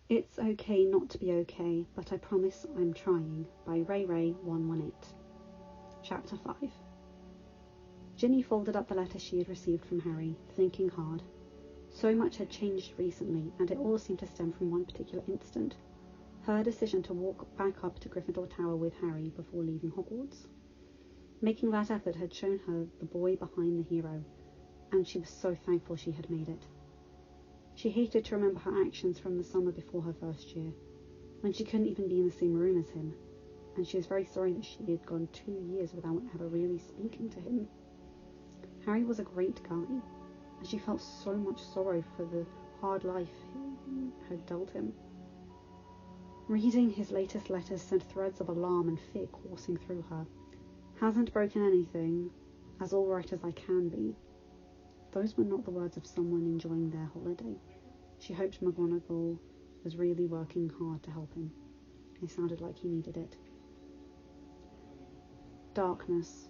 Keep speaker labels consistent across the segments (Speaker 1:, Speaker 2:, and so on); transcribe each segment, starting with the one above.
Speaker 1: It's Okay Not to Be Okay, But I Promise I'm Trying by rayrea118. Chapter 5. Ginny folded up the letter she had received from Harry, thinking hard. So much had changed recently, and it all seemed to stem from one particular instant. Her decision to walk back up to Gryffindor Tower with Harry before leaving Hogwarts. Making that effort had shown her the boy behind the hero, and she was so thankful she had made it. She hated to remember her actions from the summer before her first year, when she couldn't even be in the same room as him, and she was very sorry that she had gone 2 years without ever really speaking to him. Harry was a great guy, and she felt so much sorrow for the hard life he had dealt him. Reading his latest letters sent threads of alarm and fear coursing through her. Hasn't broken anything, as all right as I can be. Those were not the words of someone enjoying their holiday. She hoped McGonagall was really working hard to help him. It sounded like he needed it. Darkness.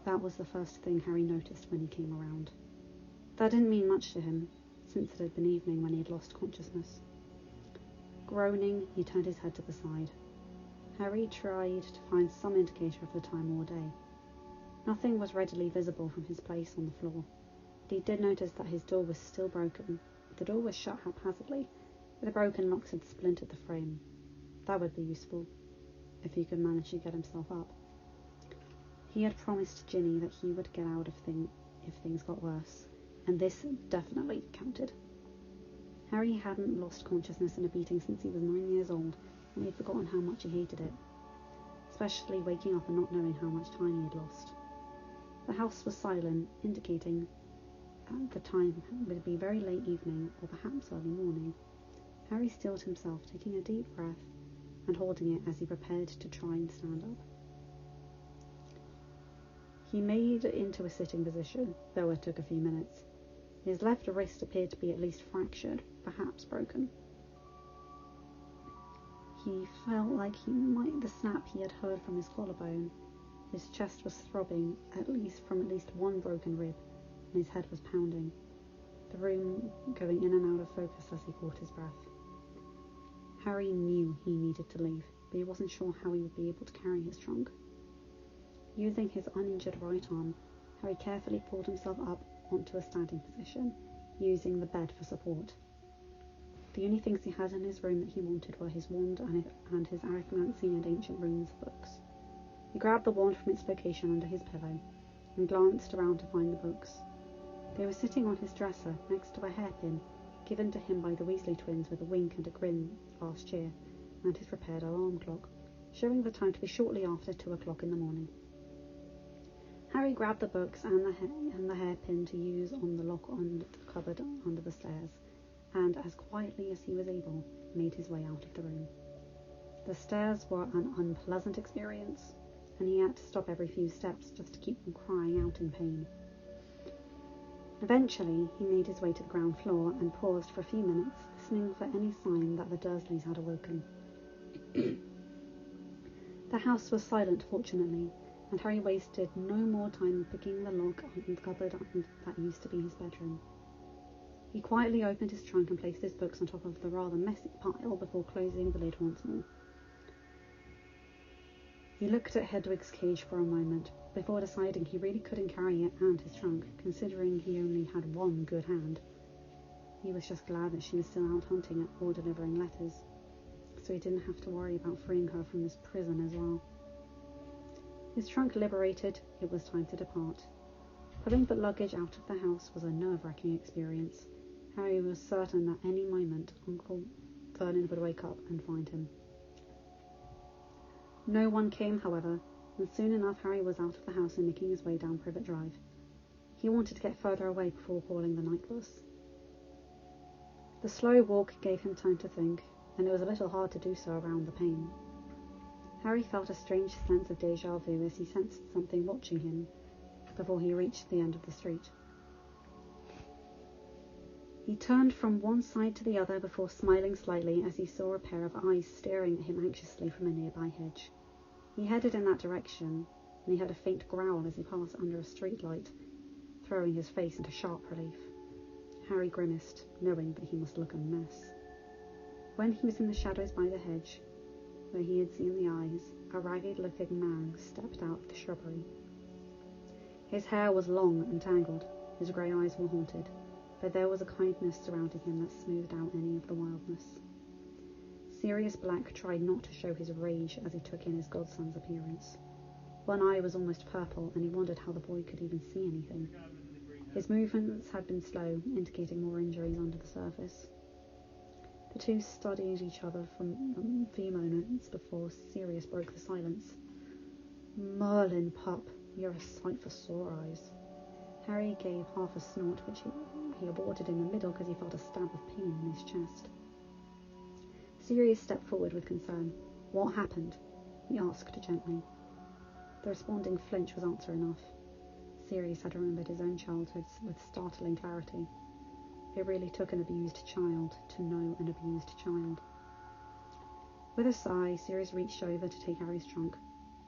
Speaker 1: That was the first thing Harry noticed when he came around. That didn't mean much to him, since it had been evening when he had lost consciousness. Groaning, he turned his head to the side. Harry tried to find some indicator of the time or day. Nothing was readily visible from his place on the floor. But he did notice that his door was still broken. The door was shut haphazardly, but the broken locks had splintered the frame. That would be useful, if he could manage to get himself up. He had promised Ginny that he would get out if things got worse, and this definitely counted. Harry hadn't lost consciousness in a beating since he was 9 years old, and he had forgotten how much he hated it, especially waking up and not knowing how much time he had lost. The house was silent, indicating the time would be very late evening or perhaps early morning. Harry stilled himself, taking a deep breath and holding it as he prepared to try and stand up. He made it into a sitting position, though it took a few minutes. His left wrist appeared to be at least fractured, perhaps broken. He felt like he might the snap he had heard from his collarbone. His chest was throbbing, at least one broken rib, and his head was pounding, the room going in and out of focus as he caught his breath. Harry knew he needed to leave, but he wasn't sure how he would be able to carry his trunk. Using his uninjured right arm, Harry carefully pulled himself up onto a standing position, using the bed for support. The only things he had in his room that he wanted were his wand and his arithmancy and ancient runes books. He grabbed the wand from its location under his pillow, and glanced around to find the books. They were sitting on his dresser, next to a hairpin, given to him by the Weasley twins with a wink and a grin last year, and his repaired alarm clock, showing the time to be shortly after 2 o'clock in the morning. Harry grabbed the books and the hairpin to use on the lock on the cupboard under the stairs, and as quietly as he was able, made his way out of the room. The stairs were an unpleasant experience, and he had to stop every few steps just to keep from crying out in pain. Eventually, he made his way to the ground floor and paused for a few minutes, listening for any sign that the Dursleys had awoken. The house was silent, fortunately, and Harry wasted no more time picking the lock on the cupboard that used to be his bedroom. He quietly opened his trunk and placed his books on top of the rather messy pile before closing the lid once more. He looked at Hedwig's cage for a moment, before deciding he really couldn't carry it and his trunk, considering he only had one good hand. He was just glad that she was still out hunting or delivering letters, so he didn't have to worry about freeing her from this prison as well. His trunk liberated, it was time to depart. Pulling the luggage out of the house was a nerve-wracking experience. Harry was certain that any moment Uncle Vernon would wake up and find him. No one came, however, and soon enough Harry was out of the house and making his way down Privet Drive. He wanted to get further away before calling the night bus. The slow walk gave him time to think, and it was a little hard to do so around the pain. Harry felt a strange sense of deja vu as he sensed something watching him before he reached the end of the street. He turned from one side to the other before smiling slightly as he saw a pair of eyes staring at him anxiously from a nearby hedge. He headed in that direction, and he heard a faint growl as he passed under a street light, throwing his face into sharp relief. Harry grimaced, knowing that he must look a mess. When he was in the shadows by the hedge, where he had seen the eyes, a ragged-looking man stepped out of the shrubbery. His hair was long and tangled, his grey eyes were haunted, but there was a kindness surrounding him that smoothed out any of the wildness. Sirius Black tried not to show his rage as he took in his godson's appearance. One eye was almost purple, and he wondered how the boy could even see anything. His movements had been slow, indicating more injuries under the surface. The two studied each other for a few moments before Sirius broke the silence. "Merlin, pup, you're a sight for sore eyes." Harry gave half a snort, which he aborted in the middle because he felt a stab of pain in his chest. Sirius stepped forward with concern. "What happened?" he asked gently. The responding flinch was answer enough. Sirius had remembered his own childhood with startling clarity. It really took an abused child to know an abused child. With a sigh, Sirius reached over to take Harry's trunk.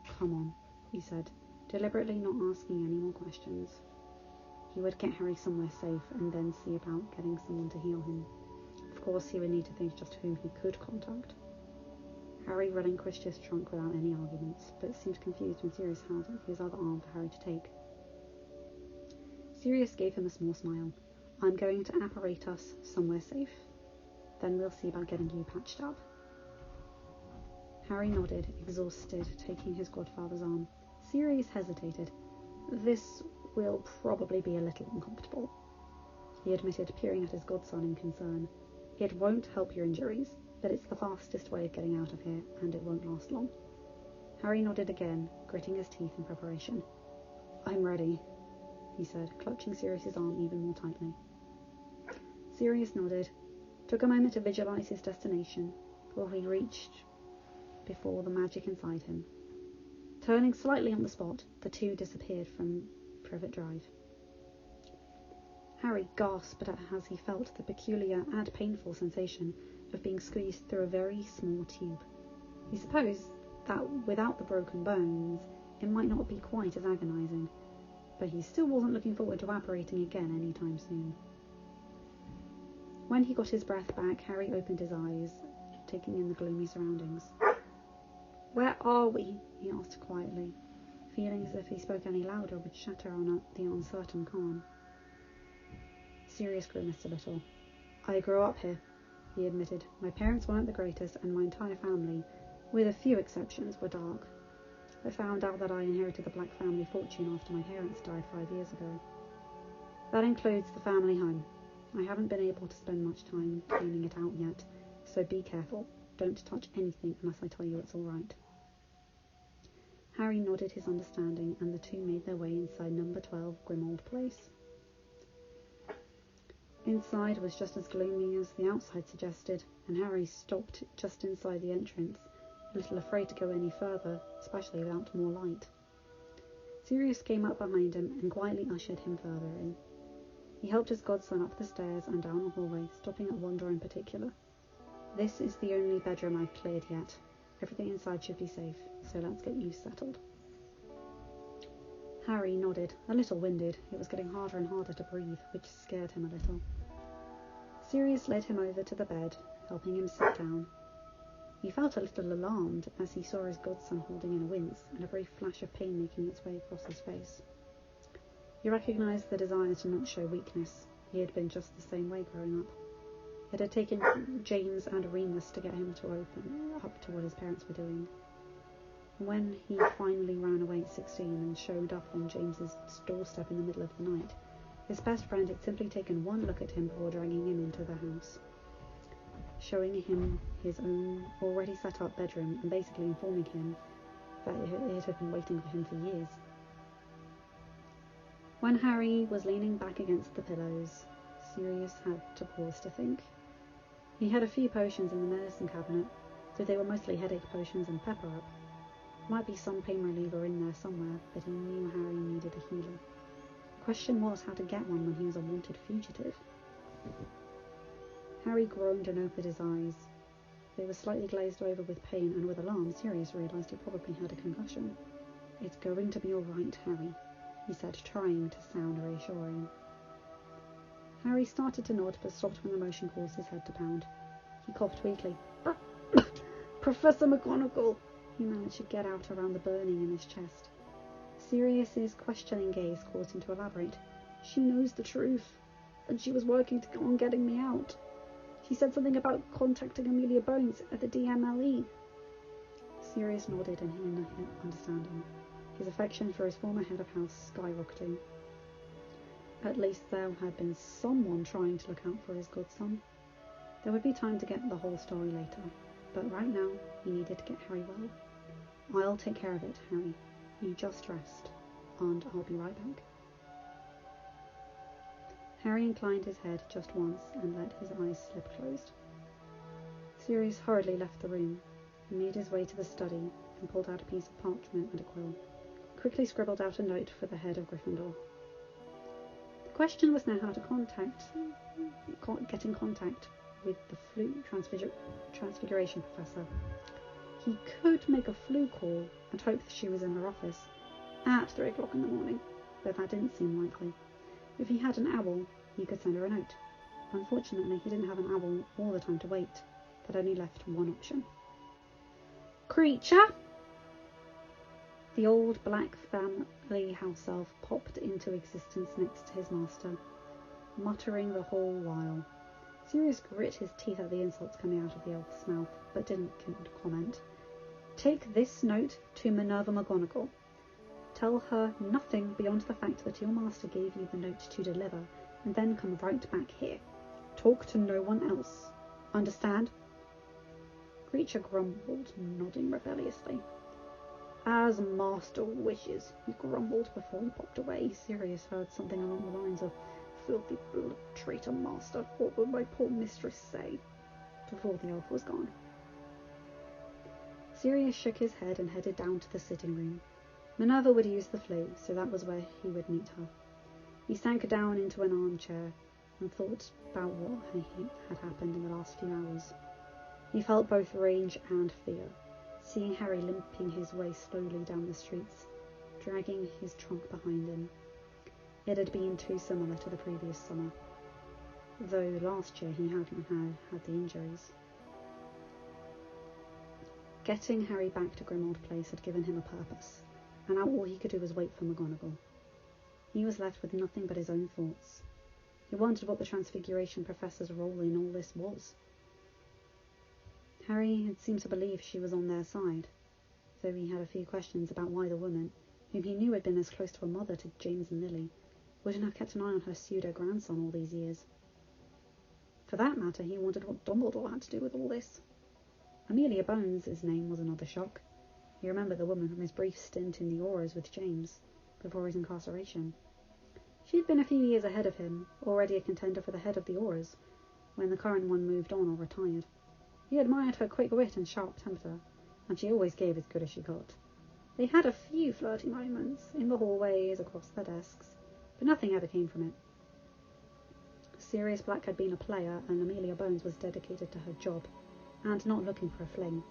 Speaker 1: "Come on," he said, deliberately not asking any more questions. He would get Harry somewhere safe and then see about getting someone to heal him. Of course, he would need to think just whom he could contact. Harry relinquished his trunk without any arguments, but seemed confused when Sirius held his other arm for Harry to take. Sirius gave him a small smile. "I'm going to apparate us somewhere safe. Then we'll see about getting you patched up." Harry nodded, exhausted, taking his godfather's arm. Sirius hesitated. "This will probably be a little uncomfortable," he admitted, peering at his godson in concern. "It won't help your injuries, but it's the fastest way of getting out of here, and it won't last long." Harry nodded again, gritting his teeth in preparation. "I'm ready," he said, clutching Sirius's arm even more tightly. Sirius nodded, took a moment to visualize his destination before he reached before the magic inside him. Turning slightly on the spot, the two disappeared from Privet Drive. Harry gasped as he felt the peculiar and painful sensation of being squeezed through a very small tube. He supposed that without the broken bones, it might not be quite as agonizing, but he still wasn't looking forward to apparating again anytime soon. When he got his breath back, Harry opened his eyes, taking in the gloomy surroundings. "Where are we?" he asked quietly, feeling as if he spoke any louder would shatter on the uncertain calm. Sirius grimaced a little. "I grew up here," he admitted. "My parents weren't the greatest, and my entire family, with a few exceptions, were dark. I found out that I inherited the Black family fortune after my parents died 5 years ago. That includes the family home. I haven't been able to spend much time cleaning it out yet, so be careful. Don't touch anything unless I tell you it's all right." Harry nodded his understanding, and the two made their way inside number 12 Grimmauld Place. Inside was just as gloomy as the outside suggested, and Harry stopped just inside the entrance, a little afraid to go any further, especially without more light. Sirius came up behind him and quietly ushered him further in. He helped his godson up the stairs and down the hallway, stopping at one door in particular. "This is the only bedroom I've cleared yet. Everything inside should be safe, so let's get you settled." Harry nodded, a little winded. It was getting harder and harder to breathe, which scared him a little. Sirius led him over to the bed, helping him sit down. He felt a little alarmed as he saw his godson holding in a wince and a brief flash of pain making its way across his face. He recognised the desire to not show weakness. He had been just the same way growing up. It had taken James and Remus to get him to open up to what his parents were doing. When he finally ran away at 16 and showed up on James's doorstep in the middle of the night, his best friend had simply taken one look at him before dragging him into the house, showing him his own already set up bedroom and basically informing him that it had been waiting for him for years. When Harry was leaning back against the pillows, Sirius had to pause to think. He had a few potions in the medicine cabinet, though they were mostly headache potions and pepper-up. Might be some pain reliever in there somewhere, but he knew Harry needed a healer. The question was how to get one when he was a wanted fugitive. Harry groaned and opened his eyes. They were slightly glazed over with pain, and with alarm, Sirius realised he probably had a concussion. "It's going to be all right, Harry," he said, trying to sound reassuring. Harry started to nod, but stopped when the motion caused his head to pound. He coughed weakly. Professor McGonagall! He managed to get out around the burning in his chest. Sirius's questioning gaze caused him to elaborate. She knows the truth, and she was working on getting me out. She said something about contacting Amelia Bones at the DMLE. Sirius nodded in understanding, his affection for his former head of house skyrocketing. At least there had been someone trying to look out for his godson. There would be time to get the whole story later, but right now he needed to get Harry well. I'll take care of it, Harry. You just rest, and I'll be right back. Harry inclined his head just once and let his eyes slip closed. Sirius hurriedly left the room. He made his way to the study and pulled out a piece of parchment and a quill. He quickly scribbled out a note for the head of Gryffindor. The question was now how to get in contact with the Flu Transfiguration Professor. He could make a flu call and hope that she was in her office at 3 o'clock in the morning, but that didn't seem likely. If he had an owl, he could send her a note. Unfortunately, he didn't have an owl all the time to wait. That only left one option. Creature! The old black family house elf popped into existence next to his master, muttering the whole while. Sirius grit his teeth at the insults coming out of the elf's mouth, but didn't comment. Take this note to Minerva McGonagall. Tell her nothing beyond the fact that your master gave you the note to deliver, and then come right back here. Talk to no one else. Understand? Creature grumbled, nodding rebelliously. As master wishes, he grumbled before he popped away. Sirius heard something along the lines of, filthy blood traitor master, what would my poor mistress say? Before the elf was gone. Sirius shook his head and headed down to the sitting room. Minerva would use the flue, so that was where he would meet her. He sank down into an armchair and thought about what had happened in the last few hours. He felt both rage and fear, seeing Harry limping his way slowly down the streets, dragging his trunk behind him. It had been too similar to the previous summer, though last year he hadn't had the injuries. Getting Harry back to Grimmauld Place had given him a purpose, and now all he could do was wait for McGonagall. He was left with nothing but his own thoughts. He wondered what the Transfiguration Professor's role in all this was. Harry had seemed to believe she was on their side, though he had a few questions about why the woman, whom he knew had been as close to a mother to James and Lily, wouldn't have kept an eye on her pseudo-grandson all these years. For that matter, he wondered what Dumbledore had to do with all this. Amelia Bones' name was another shock. He remembered the woman from his brief stint in the Auras with James, before his incarceration. She had been a few years ahead of him, already a contender for the head of the Auras, when the current one moved on or retired. He admired her quick wit and sharp temper, and she always gave as good as she got. They had a few flirty moments, in the hallways, across their desks, but nothing ever came from it. Sirius Black had been a player, and Amelia Bones was dedicated to her job, and not looking for a fling.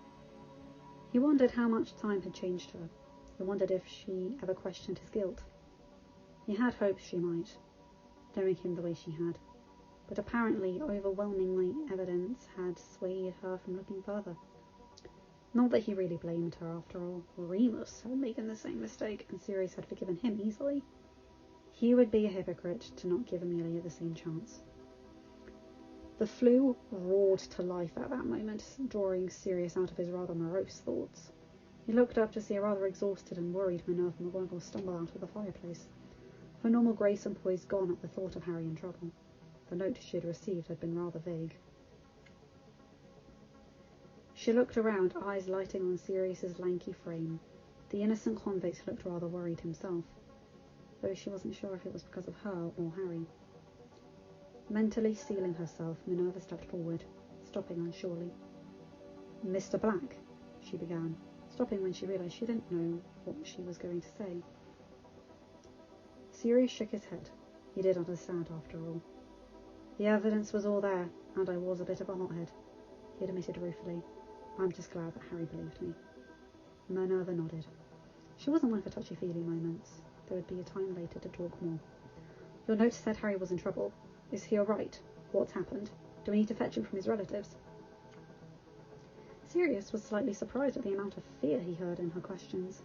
Speaker 1: He wondered how much time had changed her. He wondered if she ever questioned his guilt. He had hoped she might, knowing him the way she had, but apparently overwhelmingly evidence had swayed her from looking further. Not that he really blamed her, after all. Remus had made the same mistake, and Sirius had forgiven him easily. He would be a hypocrite to not give Amelia the same chance. The flue roared to life at that moment, drawing Sirius out of his rather morose thoughts. He looked up to see a rather exhausted and worried Minerva McGonagall stumble out of the fireplace, her normal grace and poise gone at the thought of Harry in trouble. The note she had received had been rather vague. She looked around, eyes lighting on Sirius's lanky frame. The innocent convict looked rather worried himself, though she wasn't sure if it was because of her or Harry. Mentally steeling herself, Minerva stepped forward, stopping unsurely. Mr. Black, she began, stopping when she realised she didn't know what she was going to say. Sirius shook his head. He did understand, after all. The evidence was all there, and I was a bit of a hothead, he admitted ruefully. I'm just glad that Harry believed me. Minerva nodded. She wasn't one for touchy-feely moments. There would be a time later to talk more. Your note said Harry was in trouble. Is he all right? What's happened? Do we need to fetch him from his relatives? Sirius was slightly surprised at the amount of fear he heard in her questions.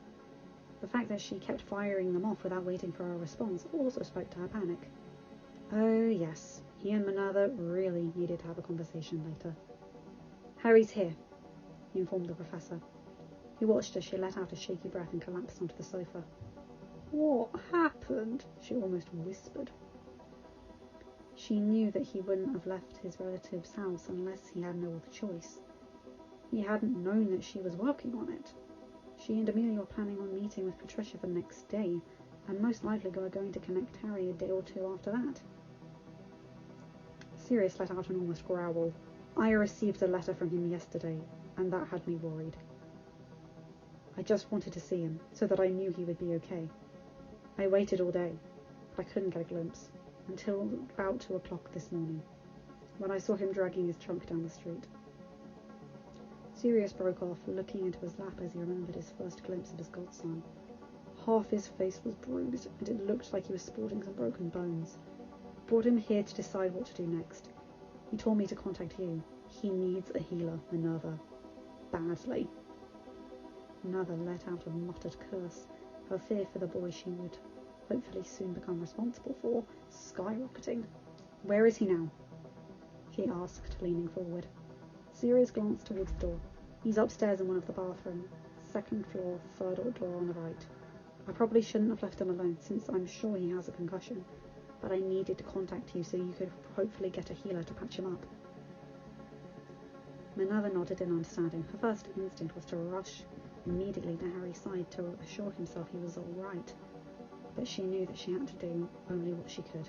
Speaker 1: The fact that she kept firing them off without waiting for a response also spoke to her panic. Oh yes, he and Minerva really needed to have a conversation later. Harry's here, he informed the professor. He watched as she let out a shaky breath and collapsed onto the sofa. What happened? She almost whispered. She knew that he wouldn't have left his relative's house unless he had no other choice. He hadn't known that she was working on it. She and Amelia were planning on meeting with Patricia the next day, and most likely were going to connect Harry a day or two after that. Sirius let out an almost growl. I received a letter from him yesterday, and that had me worried. I just wanted to see him, so that I knew he would be okay. I waited all day, but I couldn't get a glimpse, until about 2 o'clock this morning, when I saw him dragging his trunk down the street. Sirius broke off, looking into his lap as he remembered his first glimpse of his godson. Half his face was bruised, and it looked like he was sporting some broken bones. I brought him here to decide what to do next. He told me to contact you. He needs a healer, Minerva. Badly. Minerva let out a muttered curse, her fear for the boy she would hopefully soon become responsible for skyrocketing. Where is he now? She asked, leaning forward. Sirius glanced towards the door. He's upstairs in one of the bathrooms, 2nd floor, 3rd door on the right. I probably shouldn't have left him alone, since I'm sure he has a concussion, but I needed to contact you so you could hopefully get a healer to patch him up. Minerva nodded in understanding. Her first instinct was to rush immediately to Harry's side to assure himself he was all right, but she knew that she had to do only what she could,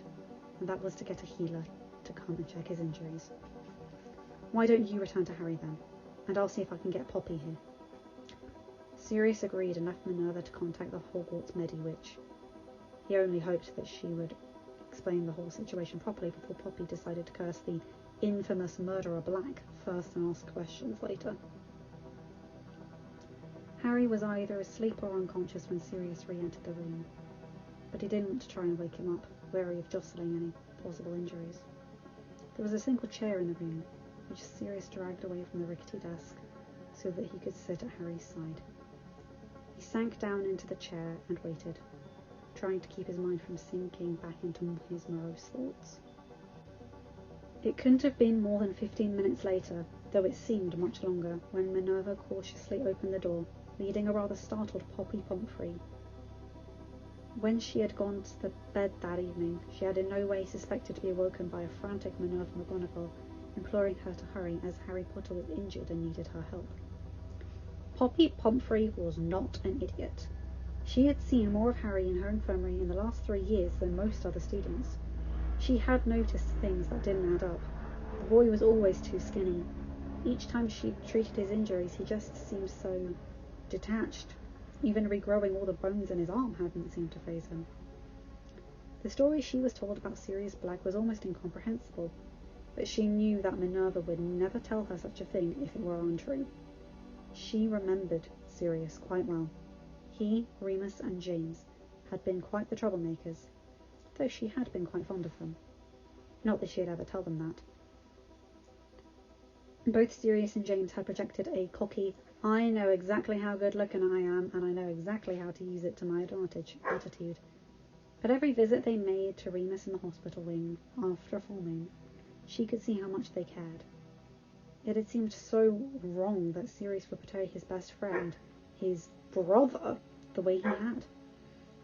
Speaker 1: and that was to get a healer to come and check his injuries. Why don't you return to Harry then, and I'll see if I can get Poppy here. Sirius agreed and left Minerva to contact the Hogwarts Medi-Witch. He only hoped that she would explain the whole situation properly before Poppy decided to curse the infamous murderer Black first and ask questions later. Harry was either asleep or unconscious when Sirius re-entered the room, but he didn't want to try and wake him up, wary of jostling any possible injuries. There was a single chair in the room, which Sirius dragged away from the rickety desk so that he could sit at Harry's side. He sank down into the chair and waited, trying to keep his mind from sinking back into his morose thoughts. It couldn't have been more than 15 minutes later, though it seemed much longer, when Minerva cautiously opened the door, leading a rather startled Poppy Pomfrey. When she had gone to the bed that evening, she had in no way suspected to be awoken by a frantic Minerva McGonagall, imploring her to hurry as Harry Potter was injured and needed her help. Poppy Pomfrey was not an idiot. She had seen more of Harry in her infirmary in the last 3 years than most other students. She had noticed things that didn't add up. The boy was always too skinny. Each time she treated his injuries, he just seemed so detached. Even regrowing all the bones in his arm hadn't seemed to faze him. The story she was told about Sirius Black was almost incomprehensible, but she knew that Minerva would never tell her such a thing if it were untrue. She remembered Sirius quite well. He, Remus and James had been quite the troublemakers, though she had been quite fond of them. Not that she had ever tell them that. Both Sirius and James had projected a cocky, I know exactly how good looking I am, and I know exactly how to use it to my advantage attitude. At every visit they made to Remus in the hospital wing after a full moon, she could see how much they cared. It had seemed so wrong that Sirius would portray his best friend, his brother, the way he had.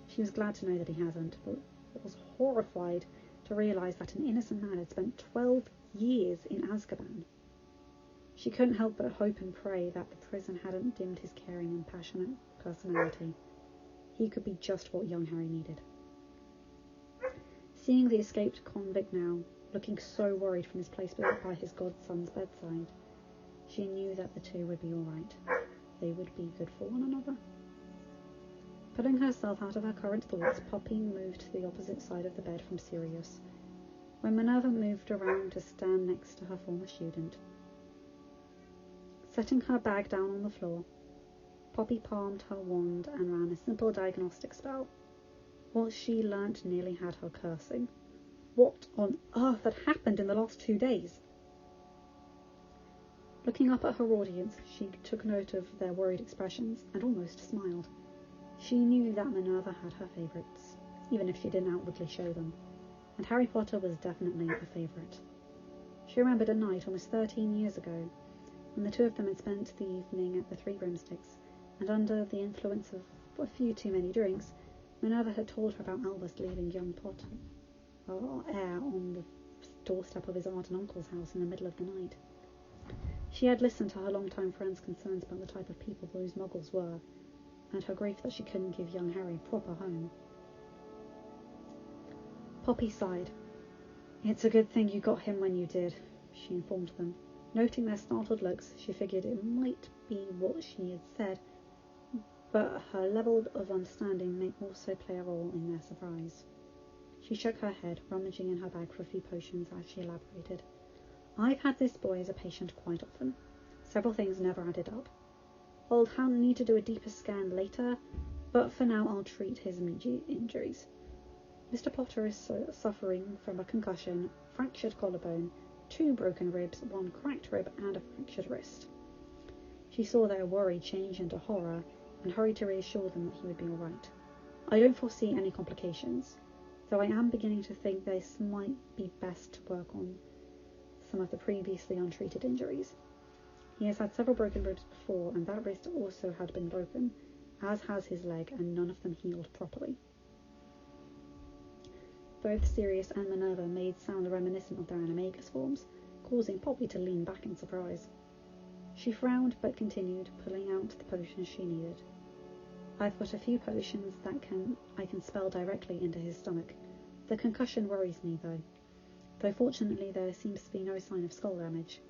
Speaker 1: She was glad to know that he hadn't, but was horrified to realise that an innocent man had spent 12 years in Azkaban. She couldn't help but hope and pray that the prison hadn't dimmed his caring and passionate personality. He could be just what young Harry needed. Seeing the escaped convict now, looking so worried from his place by his godson's bedside, she knew that the two would be all right. They would be good for one another. Pulling herself out of her current thoughts, Poppy moved to the opposite side of the bed from Sirius, when Minerva moved around to stand next to her former student. Setting her bag down on the floor, Poppy palmed her wand and ran a simple diagnostic spell. What she learnt nearly had her cursing. What on earth had happened in the last 2 days? Looking up at her audience, she took note of their worried expressions and almost smiled. She knew that Minerva had her favourites, even if she didn't outwardly show them, and Harry Potter was definitely a favourite. She remembered a night almost 13 years ago, when the two of them had spent the evening at the Three Broomsticks, and under the influence of a few too many drinks, Minerva had told her about Albus leaving young Potter heir on the doorstep of his aunt and uncle's house in the middle of the night. She had listened to her long-time friend's concerns about the type of people those muggles were, and her grief that she couldn't give young Harry a proper home. Poppy sighed. "It's a good thing you got him when you did," she informed them. Noting their startled looks, she figured it might be what she had said, but her level of understanding may also play a role in their surprise. She shook her head, rummaging in her bag for a few potions as she elaborated. "I've had this boy as a patient quite often. Several things never added up. I'll need to do a deeper scan later, but for now I'll treat his immediate injuries. Mr. Potter is suffering from a concussion, fractured collarbone, 2 broken ribs, 1 cracked rib, and a fractured wrist." She saw their worry change into horror and hurried to reassure them that he would be all right. "I don't foresee any complications, though I am beginning to think this might be best to work on some of the previously untreated injuries. He has had several broken ribs before, and that wrist also had been broken, as has his leg, and none of them healed properly." Both Sirius and Minerva made sounds reminiscent of their animagus forms, causing Poppy to lean back in surprise. She frowned but continued, pulling out the potions she needed. "I've got a few potions that I can spell directly into his stomach. The concussion worries me, though fortunately there seems to be no sign of skull damage.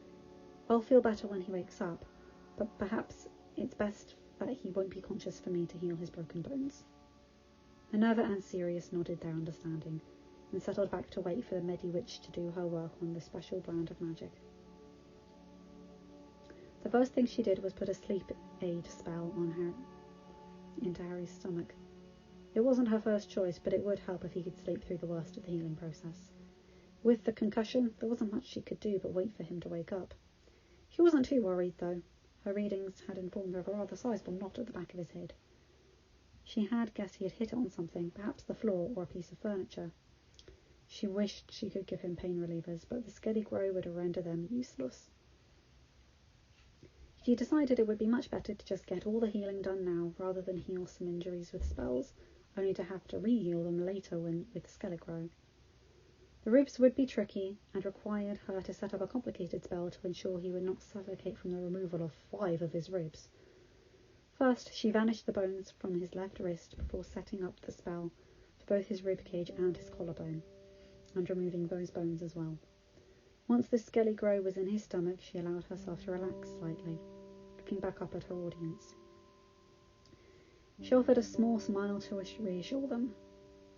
Speaker 1: I'll feel better when he wakes up, but perhaps it's best that he won't be conscious for me to heal his broken bones." Minerva and Sirius nodded their understanding, and settled back to wait for the Medi-Witch to do her work on the special brand of magic. The first thing she did was put a sleep aid spell into Harry's stomach. It wasn't her first choice, but it would help if he could sleep through the worst of the healing process. With the concussion, there wasn't much she could do but wait for him to wake up. She wasn't too worried, though. Her readings had informed her of a rather sizable knot at the back of his head. She had guessed he had hit it on something, perhaps the floor or a piece of furniture. She wished she could give him pain relievers, but the Skelly Grow would render them useless. She decided it would be much better to just get all the healing done now, rather than heal some injuries with spells, only to have to re-heal them later with Skelly Grow. The ribs would be tricky, and required her to set up a complicated spell to ensure he would not suffocate from the removal of 5 of his ribs. First, she vanished the bones from his left wrist before setting up the spell for both his rib cage and his collarbone, and removing those bones as well. Once the Skelly Grow was in his stomach, she allowed herself to relax slightly, looking back up at her audience. She offered a small smile to reassure them.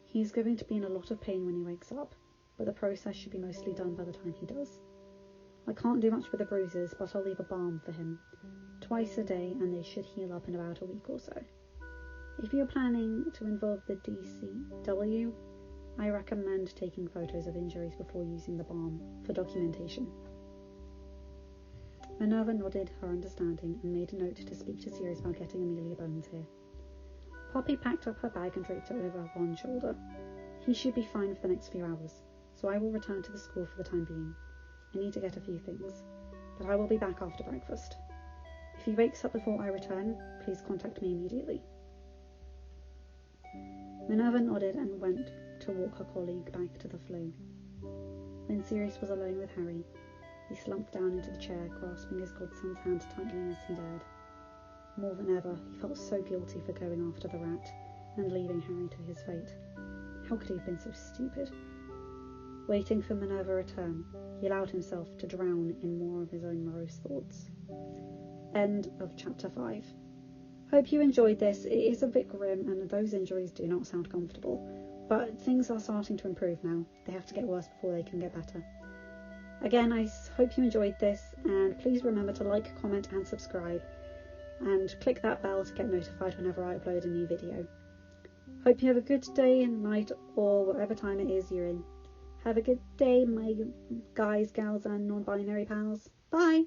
Speaker 1: "He's going to be in a lot of pain when he wakes up, but the process should be mostly done by the time he does. I can't do much with the bruises, but I'll leave a balm for him, twice a day, and they should heal up in about a week or so. If you're planning to involve the DCW, I recommend taking photos of injuries before using the balm for documentation." Minerva nodded her understanding and made a note to speak to Sirius about getting Amelia Bones here. Poppy packed up her bag and draped it over one shoulder. "He should be fine for the next few hours, so I will return to the school for the time being. I need to get a few things, but I will be back after breakfast. If he wakes up before I return, please contact me immediately." Minerva nodded and went to walk her colleague back to the flue. When Sirius was alone with Harry, he slumped down into the chair, grasping his godson's hand tightly as he dared. More than ever, he felt so guilty for going after the rat and leaving Harry to his fate. How could he have been so stupid? Waiting for Minerva's return, he allowed himself to drown in more of his own morose thoughts. End of chapter 5. Hope you enjoyed this. It is a bit grim, and those injuries do not sound comfortable, but things are starting to improve now. They have to get worse before they can get better. Again, I hope you enjoyed this, and please remember to like, comment and subscribe, and click that bell to get notified whenever I upload a new video. Hope you have a good day and night, or whatever time it is you're in. Have a good day, my guys, gals and non-binary pals. Bye!